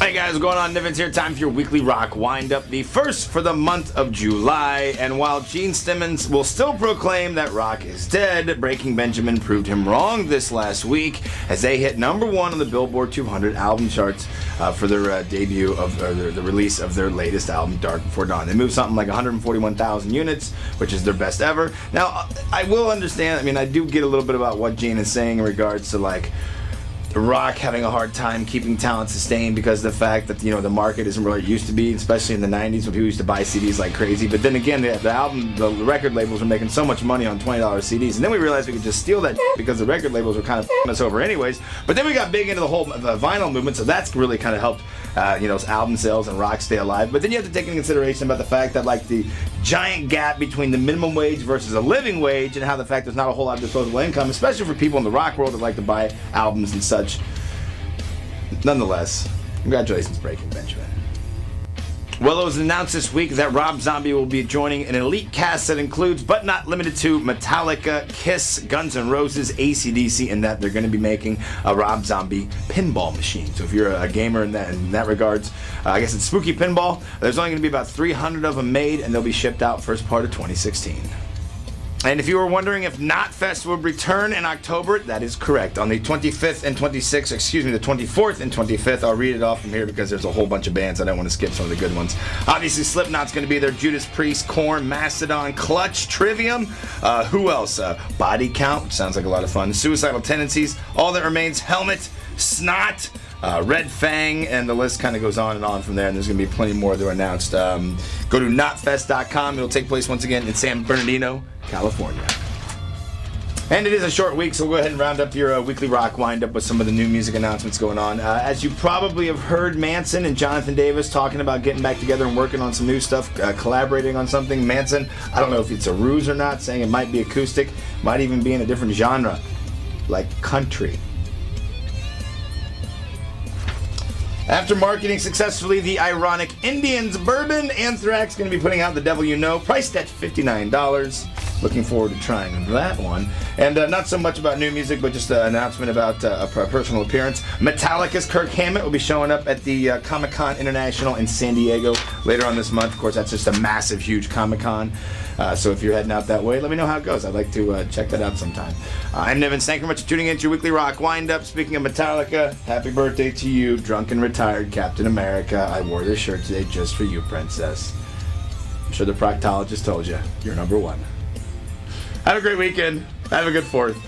Hey guys, what's going on? Nivens here. Time for your weekly rock wind-up, the first for the month of July. And while Gene Simmons will still proclaim that rock is dead, Breaking Benjamin proved him wrong this last week as they hit number one on the Billboard 200 album charts for their debut of the release of their latest album, Dark Before Dawn. They moved something like 141,000 units, which is their best ever. Now, I will understand. I do get a little bit about what Gene is saying in regards to like rock having a hard time keeping talent sustained because of the fact that, the market isn't really what it used to be, especially in the 90s when people used to buy CDs like crazy. But then again, the record labels were making so much money on $20 CDs, and then we realized we could just steal that because the record labels were kind of f***ing us over anyways. But then we got big into the whole vinyl movement, so that's really kind of helped album sales and rock stay alive. But then you have to take into consideration about the fact that like the giant gap between the minimum wage versus a living wage, and how the fact there's not a whole lot of disposable income, especially for people in the rock world that like to buy albums and such. Nonetheless, congratulations, Breaking Benjamin. Well, it was announced this week that Rob Zombie will be joining an elite cast that includes, but not limited to, Metallica, Kiss, Guns N' Roses, AC/DC, and that they're going to be making a Rob Zombie pinball machine. So if you're a gamer in that regards, I guess it's Spooky Pinball. There's only going to be about 300 of them made, and they'll be shipped out first part of 2016. And if you were wondering if Knotfest would return in October, that is correct. On the 25th and 26th, the 24th and 25th, I'll read it off from here because there's a whole bunch of bands. I don't want to skip some of the good ones. Obviously, Slipknot's going to be there. Judas Priest, Korn, Mastodon, Clutch, Trivium. Who else? Body Count, which sounds like a lot of fun. Suicidal Tendencies, All That Remains, Helmet, Snot, Red Fang, and the list kind of goes on and on from there, and there's going to be plenty more that are announced. Go to knotfest.com. It'll take place once again in San Bernardino, California. And it is a short week, so we'll go ahead and round up your weekly rock wind-up with some of the new music announcements going on. As you probably have heard, Manson and Jonathan Davis talking about getting back together and working on some new stuff, collaborating on something. Manson, I don't know if it's a ruse or not, saying it might be acoustic, might even be in a different genre, like country. After marketing successfully the ironic Indians bourbon, Anthrax going to be putting out The Devil You Know, priced at $59. Looking forward to trying that one. And not so much about new music, but just an announcement about a personal appearance. Metallica's Kirk Hammett will be showing up at the Comic-Con International in San Diego later on this month. Of course, that's just a massive, huge Comic-Con. So if you're heading out that way, let me know how it goes. I'd like to check that out sometime. I'm Nivens. Thank you very much for tuning in to your weekly rock wind-up. Speaking of Metallica, happy birthday to you, drunk and retired Captain America. I wore this shirt today just for you, princess. I'm sure the proctologist told you you're number one. Have a great weekend. Have a good 4th.